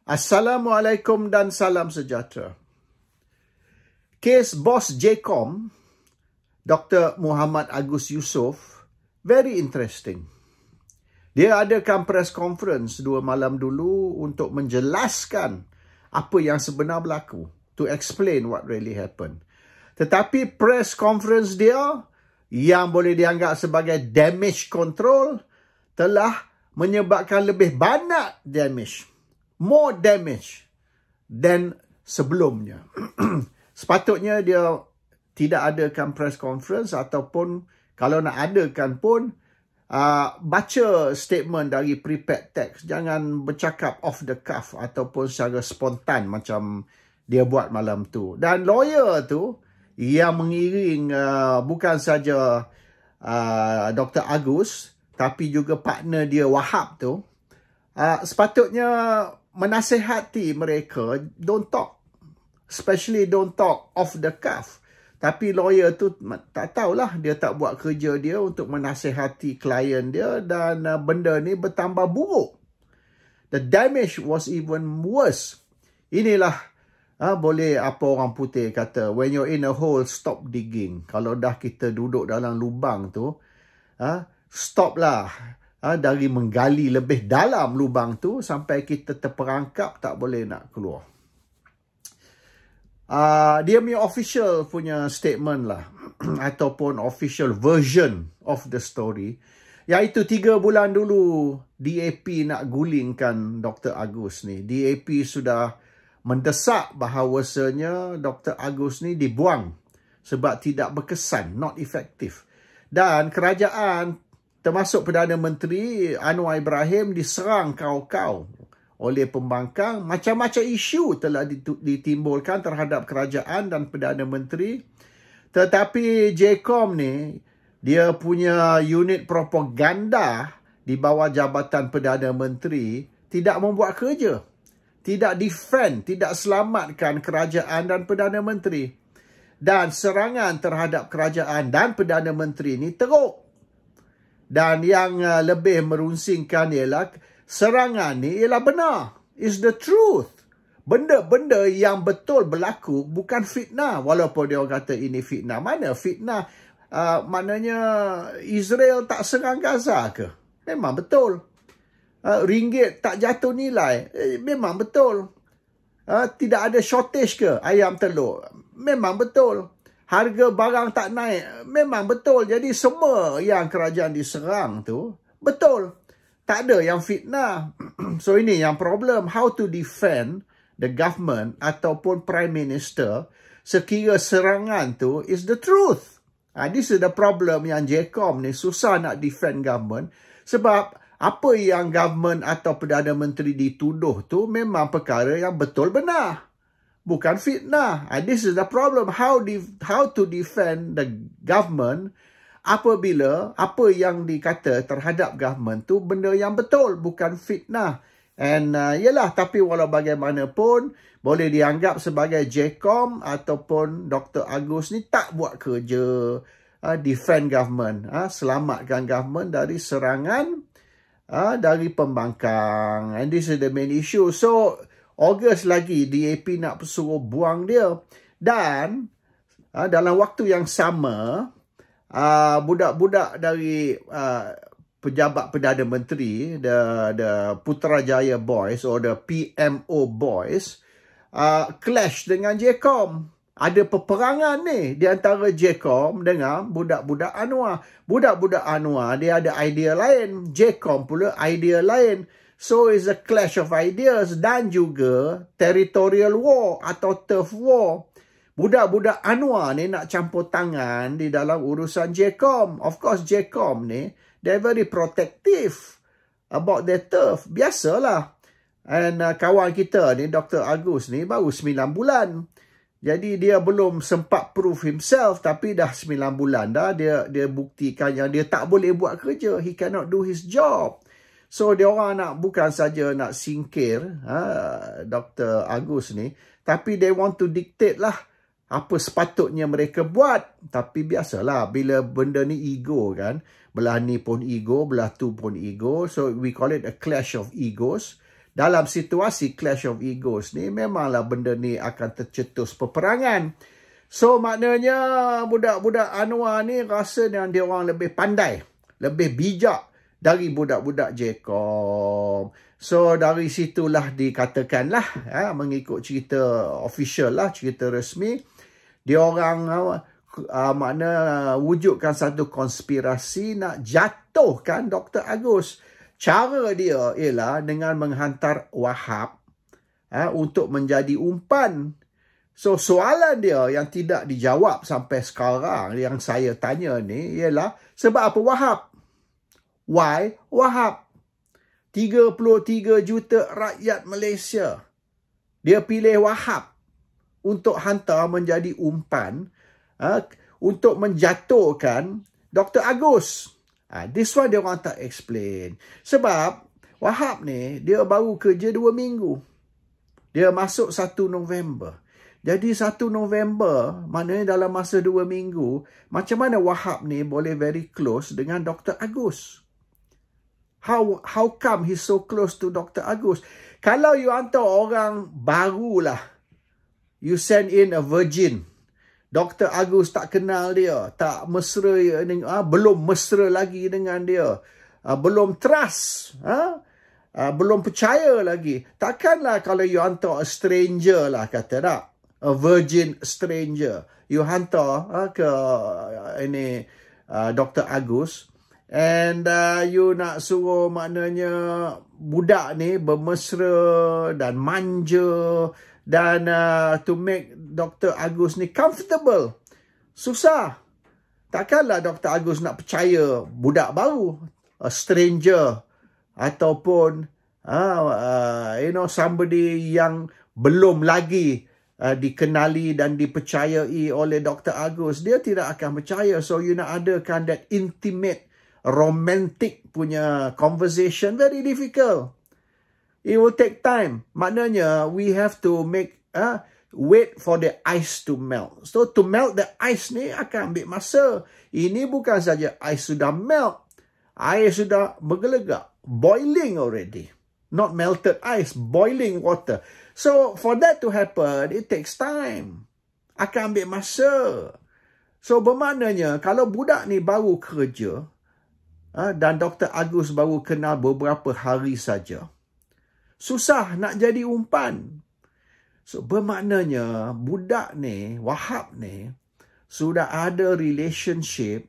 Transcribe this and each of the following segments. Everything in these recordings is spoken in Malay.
Assalamualaikum dan salam sejahtera. Kes bos JCOM, Dr. Muhammad Agus Yusof, very interesting. Dia adakan press conference 2 malam dulu untuk menjelaskan apa yang sebenar berlaku, to explain what really happened. Tetapi press conference dia yang boleh dianggap sebagai damage control telah menyebabkan lebih banyak damage. More damage than sebelumnya. Sepatutnya dia tidak adakan press conference ataupun kalau nak adakan pun baca statement dari prepared text. Jangan bercakap off the cuff ataupun secara spontan macam dia buat malam tu. Dan lawyer tu yang mengiring bukan saja Dr. Agus tapi juga partner dia Wahab tu, sepatutnya menasihati mereka, don't talk. Especially don't talk off the cuff. Tapi lawyer tu tak tahulah, dia tak buat kerja dia untuk menasihati klien dia dan benda ni bertambah buruk. The damage was even worse. Inilah boleh apa orang putih kata, when you're in a hole, stop digging. Kalau dah kita duduk dalam lubang tu, stop lah. Dari menggali lebih dalam lubang tu sampai kita terperangkap tak boleh nak keluar. Dia punya official punya statement lah ataupun official version of the story, iaitu 3 bulan dulu DAP nak gulingkan Dr. Agus ni. DAP sudah mendesak bahawasanya Dr. Agus ni dibuang sebab tidak berkesan, not effective. Dan kerajaan termasuk Perdana Menteri Anwar Ibrahim diserang kau-kau oleh pembangkang. Macam-macam isu telah ditimbulkan terhadap kerajaan dan Perdana Menteri. Tetapi JCOM ni, dia punya unit propaganda di bawah Jabatan Perdana Menteri tidak membuat kerja. Tidak defend, tidak selamatkan kerajaan dan Perdana Menteri. Dan serangan terhadap kerajaan dan Perdana Menteri ni teruk. Dan yang lebih merunsingkan ialah serangan ni ialah benar. Is the truth. Benda-benda yang betul berlaku bukan fitnah. Walaupun dia kata ini fitnah. Mana fitnah? Maknanya Israel tak serang Gaza ke? Memang betul. Ringgit tak jatuh nilai? Memang betul. Tidak ada shortage ke ayam telur? Memang betul. Harga barang tak naik, memang betul. Jadi semua yang kerajaan diserang tu, betul. Tak ada yang fitnah. So ini yang problem. How to defend the government ataupun Prime Minister sekira serangan tu is the truth. This is the problem yang JCOM ni susah nak defend government. Sebab apa yang government atau Perdana Menteri dituduh tu memang perkara yang betul benar. Bukan fitnah. This is the problem. How to defend the government apabila apa yang dikata terhadap government tu benda yang betul, bukan fitnah. And yelah, tapi walau bagaimanapun boleh dianggap sebagai JCOM ataupun Dr. Agus ni tak buat kerja defend government, selamatkan government dari serangan dari pembangkang. And this is the main issue. So Ogos lagi DAP nak suruh buang dia. Dan dalam waktu yang sama, budak-budak dari pejabat Perdana Menteri, the Putrajaya Boys or the PMO Boys, clash dengan JCOM. Ada peperangan ni di antara JCOM dengan budak-budak Anwar. Budak-budak Anwar dia ada idea lain, JCOM pula idea lain. So it's a clash of ideas dan juga territorial war atau turf war. Budak-budak Anwar ni nak campur tangan di dalam urusan JCOM. Of course JCOM ni, they're very protective about their turf. Biasalah. And kawan kita ni, Dr. Agus ni baru 9 bulan. Jadi dia belum sempat prove himself, tapi dah 9 bulan dah dia buktikan yang dia tak boleh buat kerja. He cannot do his job. So dia orang nak bukan saja nak singkir Dr. Agus ni, tapi they want to dictate lah apa sepatutnya mereka buat. Tapi biasalah bila benda ni ego kan, belah ni pun ego, belah tu pun ego. So we call it a clash of egos. dalam situasi clash of egos ni, memanglah benda ni akan tercetus peperangan. So maknanya budak-budak Anwar ni rasa yang dia orang lebih pandai, lebih bijak dari budak-budak JCOM. So dari situlah dikatakanlah, mengikut cerita official lah, cerita resmi, dia orang makna wujudkan satu konspirasi nak jatuhkan Dr. Agus. Cara dia ialah dengan menghantar Wahab untuk menjadi umpan. So soalan dia yang tidak dijawab sampai sekarang yang saya tanya ni ialah sebab apa Wahab? Why Wahab? 33 juta rakyat Malaysia dia pilih Wahab untuk hantar menjadi umpan untuk menjatuhkan Dr. Agus. This one dia orang tak explain. Sebab Wahab ni dia baru kerja 2 minggu. Dia masuk 1 November. Jadi 1 November, maknanya dalam masa 2 minggu, macam mana Wahab ni boleh very close dengan Dr. Agus? How come he's so close to Dr. Agus? Kalau you hantar orang barulah, you send in a virgin, Dr. Agus tak kenal dia, tak mesra, belum mesra lagi dengan dia, belum trust, belum percaya lagi. Takkanlah kalau you hantar a stranger lah, kata tak? A virgin stranger, you hantar ke ini Dr. Agus, and you nak suruh maknanya budak ni bermesra dan manja dan to make Dr. Agus ni comfortable. Susah. Takkanlah Dr. Agus nak percaya budak baru, a stranger, ataupun somebody yang belum lagi dikenali dan dipercayai oleh Dr. Agus. Dia tidak akan percaya. So you nak adakan that intimate, romantic punya conversation, very difficult. It will take time. Maknanya we have to wait for the ice to melt. So to melt the ice ni akan ambil masa. Ini bukan saja ice sudah melt, air sudah bergelegak, boiling already. Not melted ice, boiling water. So, for that to happen, it takes time. Akan ambil masa. So, bermaknanya, kalau budak ni baru kerja, dan Dr. Agus baru kenal beberapa hari saja, susah nak jadi umpan. So, bermaknanya, budak ni, Wahab ni, sudah ada relationship,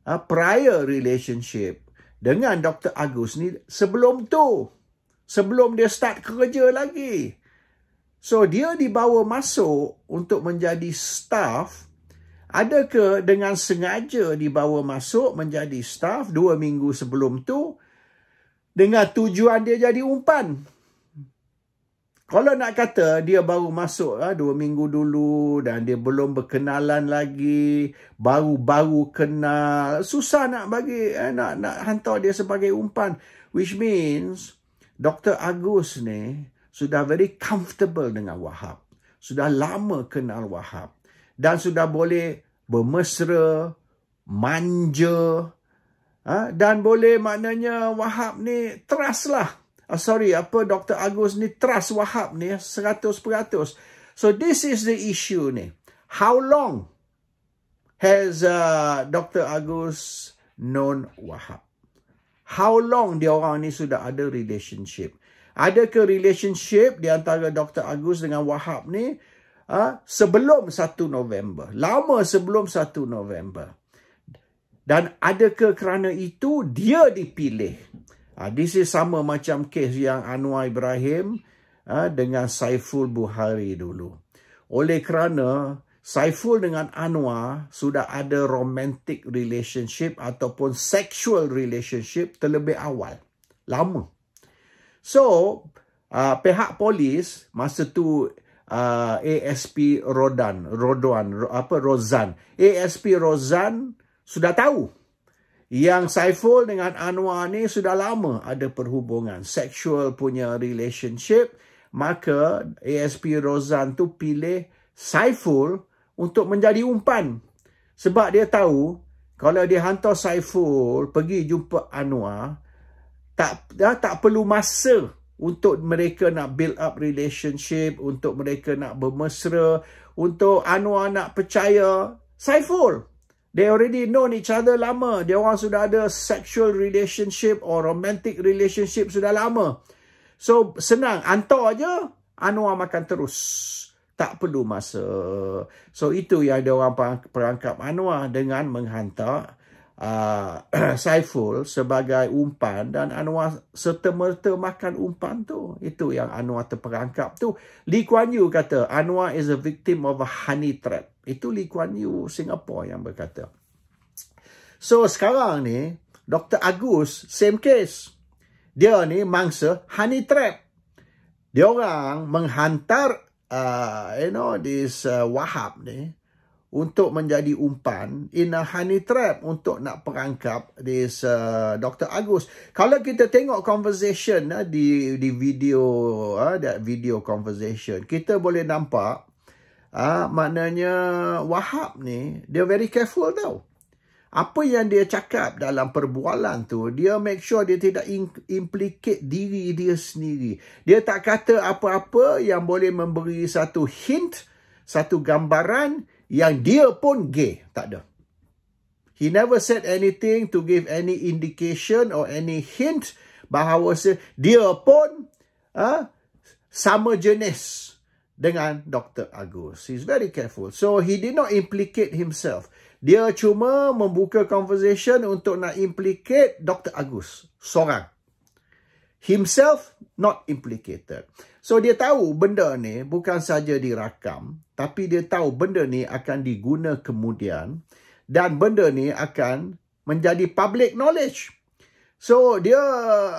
prior relationship, dengan Dr. Agus ni sebelum tu. Sebelum dia start kerja lagi. So, dia dibawa masuk untuk menjadi staff. Adakah dengan sengaja dibawa masuk menjadi staff 2 minggu sebelum tu dengan tujuan dia jadi umpan? Kalau nak kata dia baru masuk 2 minggu dulu dan dia belum berkenalan lagi, baru-baru kenal, susah nak bagi nak hantar dia sebagai umpan. Which means Dr. Agus ni sudah very comfortable dengan Wahab. Sudah lama kenal Wahab. Dan sudah boleh bermesra, manja. Dan boleh maknanya Wahab ni trust lah. Dr. Agus ni trust Wahab ni 100%. So this is the issue ni. How long has Dr. Agus known Wahab? How long dia orang ni sudah ada relationship? Adakah relationship di antara Dr. Agus dengan Wahab ni sebelum 1 November? Lama sebelum 1 November. Dan adakah kerana itu dia dipilih? This is sama macam kes yang Anwar Ibrahim dengan Saiful Buhari dulu. Oleh kerana Saiful dengan Anwar sudah ada romantic relationship ataupun sexual relationship terlebih awal. Lama. So, pihak polis masa tu ASP Rozan. ASP Rozan sudah tahu yang Saiful dengan Anwar ni sudah lama ada perhubungan, sexual punya relationship. Maka ASP Rozan tu pilih Saiful untuk menjadi umpan. Sebab dia tahu kalau dia hantar Saiful pergi jumpa Anwar, tak perlu masa untuk mereka nak build up relationship, untuk mereka nak bermesra, untuk Anwar nak percaya Saiful. They already known each other lama. Dia orang sudah ada sexual relationship or romantic relationship sudah lama. So, senang. Hantar je, Anwar makan terus. Tak perlu masa. So, itu yang dia orang perangkap Anwar dengan menghantar Saiful sebagai umpan dan Anwar serta-merta makan umpan tu. Itu yang Anwar terperangkap tu. Lee Kuan Yew kata, Anwar is a victim of a honey trap. Itu Lee Kuan Yew Singapore yang berkata. So sekarang ni, Dr. Agus, same case. Dia ni mangsa honey trap. Dia orang menghantar, this Wahab ni, untuk menjadi umpan in a honey trap untuk nak perangkap this Dr. Agus. Kalau kita tengok conversation di video, that video conversation, kita boleh nampak maknanya Wahab ni, dia very careful tau. Apa yang dia cakap dalam perbualan tu, dia make sure dia tidak implicate diri dia sendiri. Dia tak kata apa-apa yang boleh memberi satu hint, satu gambaran yang dia pun gay. Tak ada. He never said anything to give any indication or any hint bahawa dia pun sama jenis dengan Dr. Agus. He's very careful. So, he did not implicate himself. Dia cuma membuka conversation untuk nak implicate Dr. Agus. Seorang. Himself not implicated. So, dia tahu benda ni bukan saja dirakam, tapi dia tahu benda ni akan diguna kemudian dan benda ni akan menjadi public knowledge. So, dia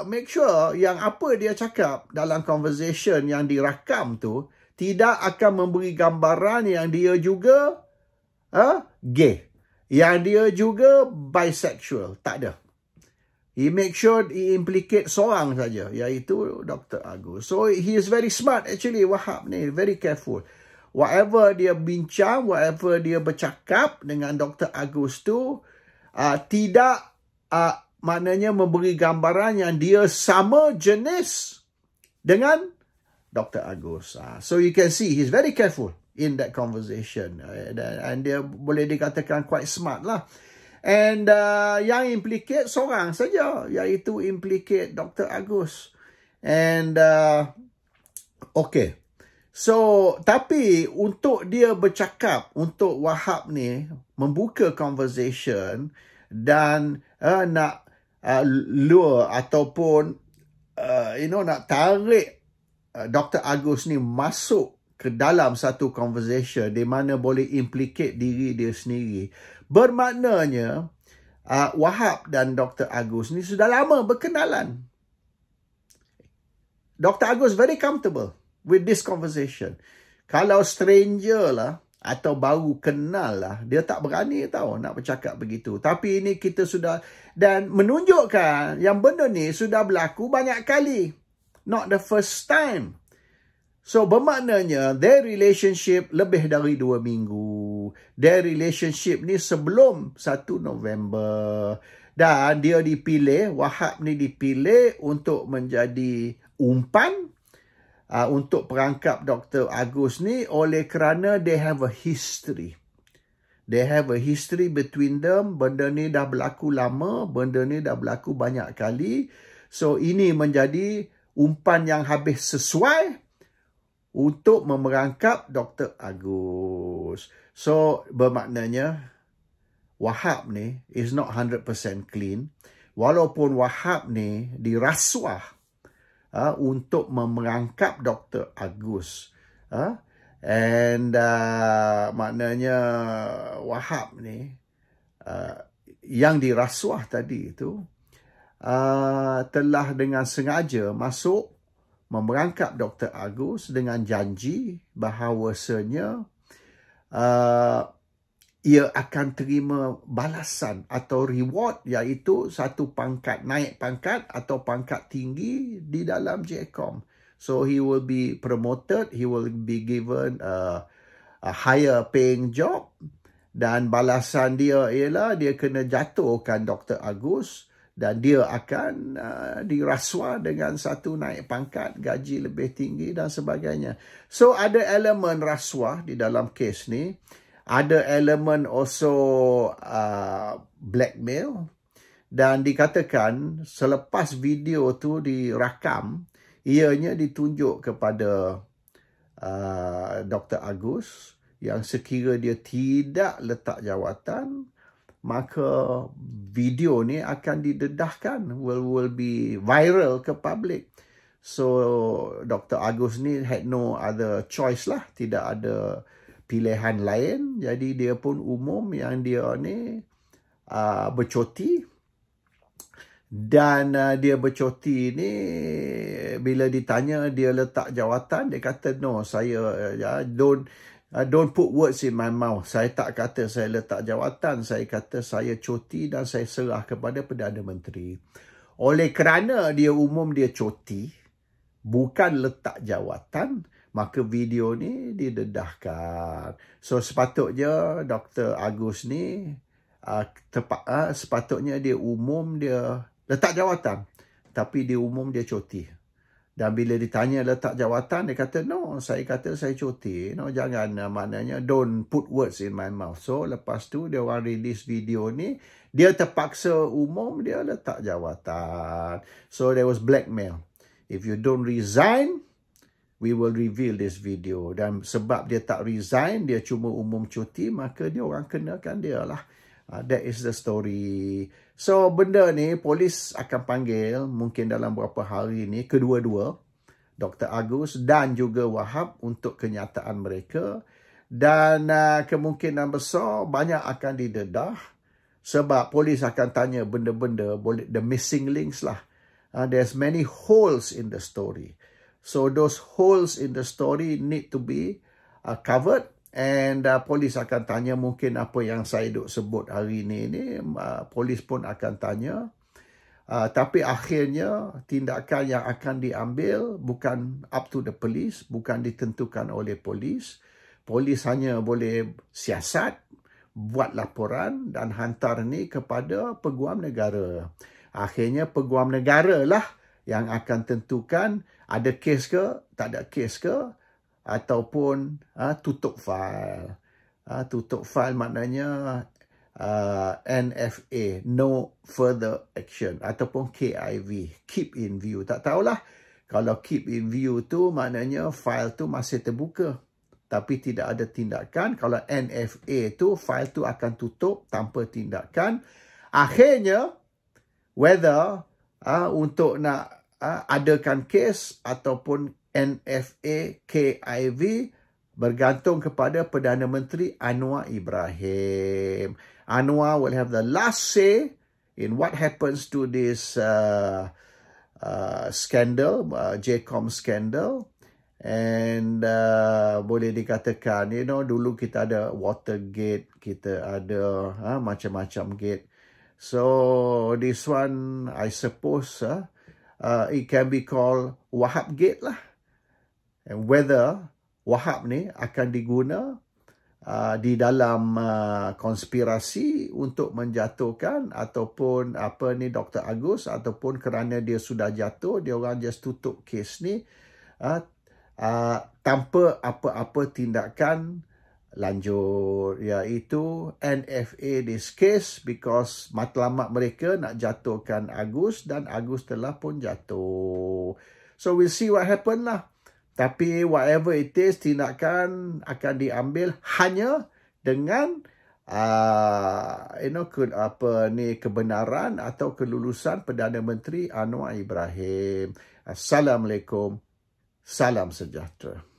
make sure yang apa dia cakap dalam conversation yang dirakam tu tidak akan memberi gambaran yang dia juga gay. Yang dia juga bisexual. Tak ada. He make sure he implicate seorang saja, iaitu Dr. Agus. So, he is very smart actually, Wahab ni. Very careful. Whatever dia bincang, whatever dia bercakap dengan Dr. Agus tu, tidak maknanya memberi gambaran yang dia sama jenis dengan Dr. Agus. So, you can see, he's very careful in that conversation. And dia boleh dikatakan quite smart lah. And yang implicate seorang saja, iaitu implicate Dr. Agus. And okay. So, tapi untuk dia bercakap, untuk Wahab ni membuka conversation dan nak lure ataupun nak tarik Dr. Agus ni masuk ke dalam satu conversation di mana boleh implicate diri dia sendiri. Bermaknanya Wahab dan Dr. Agus ni sudah lama berkenalan. Dr. Agus very comfortable with this conversation. Kalau stranger lah atau baru kenal lah, dia tak berani tahu nak bercakap begitu. Tapi ini kita sudah, dan menunjukkan yang benda ni sudah berlaku banyak kali. Not the first time. So, bermaknanya, their relationship lebih dari 2 minggu. Their relationship ni sebelum 1 November. Dan dia dipilih, Wahab ni dipilih untuk menjadi umpan untuk perangkap Dr. Agus ni oleh kerana they have a history. They have a history between them. Benda ni dah berlaku lama. Benda ni dah berlaku banyak kali. So, ini menjadi umpan yang habis sesuai untuk memerangkap Dr. Agus. So, bermaknanya Wahab ni is not 100% clean. Walaupun Wahab ni dirasuah untuk memerangkap Dr. Agus. And maknanya Wahab ni yang dirasuah tadi itu telah dengan sengaja masuk memerangkap Dr. Agus dengan janji bahawasanya ia akan terima balasan atau reward, iaitu satu pangkat, naik pangkat atau pangkat tinggi di dalam JCOM. So he will be promoted, he will be given a higher paying job, dan balasan dia ialah dia kena jatuhkan Dr. Agus dan dia akan diraswa dengan satu naik pangkat, gaji lebih tinggi dan sebagainya. So ada elemen rasuah di dalam kes ni, ada elemen also blackmail, dan dikatakan selepas video tu dirakam, ianya ditunjuk kepada Dr. Agus yang sekira dia tidak letak jawatan, maka video ni akan didedahkan, will be viral ke public. So Dr. Agus ni had no other choice lah, tidak ada pilihan lain. Jadi dia pun umum yang dia ni bercuti. Dan dia bercuti ni, bila ditanya dia letak jawatan, dia kata no, saya don't put words in my mouth. Saya tak kata saya letak jawatan. Saya kata saya cuti dan saya serah kepada Perdana Menteri. Oleh kerana dia umum dia cuti, bukan letak jawatan, maka video ni didedahkan. So sepatutnya Dr. Agus ni sepatutnya dia umum dia letak jawatan, tapi dia umum dia cuti. Dan bila ditanya letak jawatan, dia kata, no, saya kata saya cuti. No, jangan, maknanya don't put words in my mouth. So lepas tu dia orang release video ni, dia terpaksa umum dia letak jawatan. So there was blackmail. If you don't resign, we will reveal this video. Dan sebab dia tak resign, dia cuma umum cuti, maka dia orang kenakan dia lah. That is the story. So benda ni polis akan panggil mungkin dalam beberapa hari ni kedua-dua, Dr. Agus dan juga Wahab, untuk kenyataan mereka. Dan kemungkinan besar banyak akan didedah sebab polis akan tanya benda-benda, the missing links lah. There's many holes in the story. So those holes in the story need to be covered. And polis akan tanya mungkin apa yang saya duk sebut hari ni, polis pun akan tanya. Tapi akhirnya tindakan yang akan diambil bukan up to the police, bukan ditentukan oleh polis. Polis hanya boleh siasat, buat laporan dan hantar ni kepada Peguam Negara. Akhirnya Peguam Negara lah yang akan tentukan ada kes ke, tak ada kes ke, ataupun tutup file. Tutup file maknanya NFA, no further action, ataupun KIV, keep in view. Tak tahulah, kalau keep in view tu maknanya file tu masih terbuka tapi tidak ada tindakan. Kalau NFA tu, file tu akan tutup tanpa tindakan. Akhirnya whether untuk nak adakan kes ataupun NFA, KIV, bergantung kepada Perdana Menteri Anwar Ibrahim. Anwar will have the last say in what happens to this scandal, JCOM scandal. And boleh dikatakan, dulu kita ada Watergate, kita ada macam-macam gate. So this one, I suppose, it can be called Wahab Gate lah. And whether Wahab ni akan diguna di dalam konspirasi untuk menjatuhkan ataupun Dr. Agus, ataupun kerana dia sudah jatuh, dia orang just tutup kes ni tanpa apa-apa tindakan lanjut, iaitu NFA this case, because matlamat mereka nak jatuhkan Agus dan Agus telah pun jatuh. So we'll see what happen lah. Tapi whatever it is, tindakan akan diambil hanya dengan kebenaran atau kelulusan Perdana Menteri Anwar Ibrahim. Assalamualaikum, salam sejahtera.